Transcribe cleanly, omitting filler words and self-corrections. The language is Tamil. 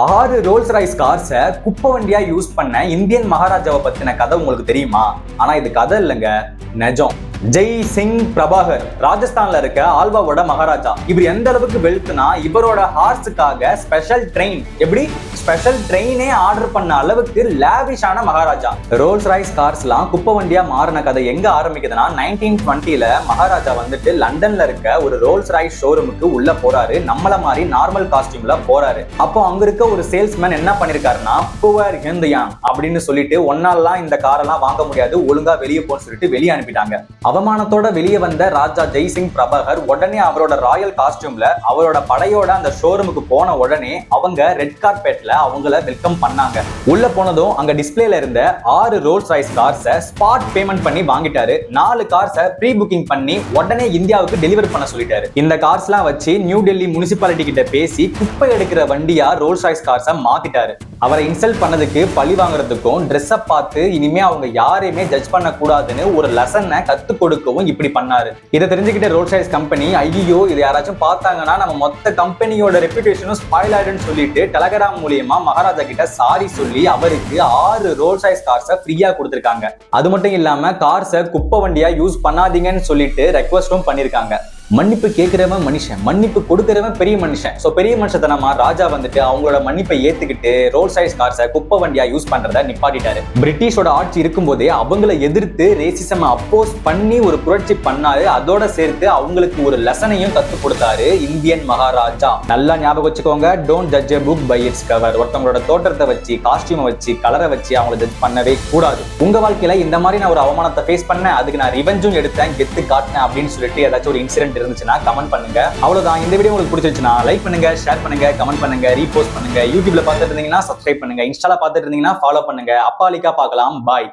6 ரோல்ஸ் ராய்ஸ் கார்ஸை குப்பை வண்டியா யூஸ் பண்ண இந்தியன் மகாராஜாவை பத்தின கதை உங்களுக்கு தெரியுமா? ஆனா இது கதை இல்லைங்க, நிஜம். ஜெய் சிங் பிரபாகர் ராஜஸ்தான்ல இருக்க ஆல்வாவோட மகாராஜா. இவர் எந்த அளவுக்கு வெல்த்னா இவரோட ஹார்ஸுக்காக ஸ்பெஷல் ட்ரெயின், எப்படி ஸ்பெஷல் ட்ரெயினே ஆர்டர் பண்ண அளவுக்கு லேவிஷான மகாராஜா. ரோல்ஸ் ராய்ஸ் கார்ஸ்லாம் குப்பை வண்டியா மாறின கதை எங்க ஆரம்பிக்குதுன்னா 1920ல மகாராஜா வந்துட்டு லண்டன்ல இருக்க ஒரு ரோல்ஸ் ராய்ஸ் ஷோரூமுக்கு உள்ள போறாரு. நம்மள மாதிரி நார்மல் காஸ்டியூம்ல போறாரு. அப்போ அங்க இருக்க ஒரு சேல்ஸ்மேன் என்ன பண்ணிருக்காருன்னா, புவர் ஹிந்தியான் அப்படின்னு சொல்லிட்டு ஒன்னாலாம் இந்த காரெல்லாம் வாங்க முடியாது, ஒழுங்கா வெளியே போன்னு சொல்லிட்டு வெளியே அனுப்பிட்டாங்க. அவமானத்தோட வெளியே வந்த ராஜா ஜெய்சிங் பிரபாகர் உடனே அவரோட ராயல் காஸ்டியூம்ல அவரோட படையோட அந்த ஷோரூமுக்கு போன உடனே அவங்க ரெட் கார்பெட்ல அவங்கள வெல்கம் பண்ணாங்க. உள்ள போனதும் அங்க டிஸ்பிளேல இருந்த 6 ரோல்ஸ் ராய்ஸ் கார்ஸை ஸ்பாட் பேமெண்ட் பண்ணி வாங்கிட்டாரு. 4 கார்ஸை ப்ரீ புக்கிங் பண்ணி உடனே இந்தியாவுக்கு டெலிவரி பண்ண சொல்லிட்டாரு. இந்த கார்ஸ்லாம் வச்சு நியூ டெல்லி முனிசிபாலிட்டி கிட்ட பேசி குப்பை எடுக்கிற வண்டியா ரோல்ஸ் ராய்ஸ் கார்ஸை மாத்திட்டாரு. அவரை இன்சல்ட் பண்ணதுக்கு பழி வாங்குறதுக்கும் ட்ரெஸ்ஸை பார்த்து இனிமே அவங்க யாரையுமே ஜட்ஜ் பண்ண கூடாதுன்னு ஒரு லெசனை கத்து கொடுக்கவும் இப்படி பண்ணாரு. இதை தெரிஞ்சுக்கிட்ட ரோல்ஸ் ராய்ஸ் கம்பெனி, ஐயோ இது யாராச்சும் பார்த்தாங்கன்னா நம்ம மொத்த கம்பெனியோட ரெப்யூட்டேஷனும் ஸ்பாயில் ஆயிடுன்னு சொல்லிட்டு டெலகிராம் மூலியமா மகாராஜா கிட்ட சாரி சொல்லி அவருக்கு 6 ரோல்ஸ் ராய்ஸ் கார்ஸை ஃப்ரீயா கொடுத்திருக்காங்க. அது மட்டும் இல்லாம கார்ஸை குப்பை வண்டியா யூஸ் பண்ணாதீங்கன்னு சொல்லிட்டு ரெக்வஸ்டும் பண்ணிருக்காங்க. மன்னிப்பு கேட்கிறவன் மனுஷன், மன்னிப்பு கொடுக்கிறவன் பெரிய மனுஷன். சோ பெரிய மனுஷத்தனமா ராஜா வந்துட்டு அவங்களோட மன்னிப்பை ஏத்துக்கிட்டு ரோல்ஸ் ராய்ஸ் கார்ஸை குப்பை வண்டியா யூஸ் பண்றத நிப்பாட்டிட்டாரு. பிரிட்டிஷோட ஆட்சி இருக்கும் போதே அவங்களை எதிர்த்து ரேசிசம் அப்போஸ் பண்ணி ஒரு புரட்சி பண்ணாரு. அதோட சேர்த்து அவங்களுக்கு ஒரு லெசனையும் கத்து கொடுத்தாரு இந்தியன் மகாராஜா. நல்லா ஞாபகம் வச்சுக்கோங்க, don't judge a book by its cover. ஒருத்தவங்களோட தோற்றத்தை வச்சு, காஸ்டியூமை வச்சு, கலரை வச்சு அவங்களை ஜட்ஜ் பண்ணவே கூடாது. உங்க வாழ்க்கையில இந்த மாதிரி நான் ஒரு அவமானத்தை ஃபேஸ் பண்ணேன், அதுக்கு நான் ரிவெஞ்சும் எடுத்தேன், கெத்து காட்டினேன் அப்படின்னு சொல்லிட்டு ஏதாச்சும் ஒரு இன்சிடென்ட் இருந்துச்சுன்னா கமெண்ட் பண்ணுங்க. அவ்வளவுதான். இந்த வீடியோ உங்களுக்கு பிடிச்சிருச்சுன்னா லைக் பண்ணுங்க, ஷேர் பண்ணுங்க, கமெண்ட் பண்ணுங்க, ரீபோஸ்ட் பண்ணுங்க. யூடியூப்ல பார்த்துட்டு இருந்தீங்கன்னா சப்ஸ்கிரைப் பண்ணுங்க, இன்ஸ்டால பார்த்துட்டு இருந்தீங்கன்னா ஃபாலோ பண்ணுங்க. அப்பாலிக்கா பார்க்கலாம். பாய்.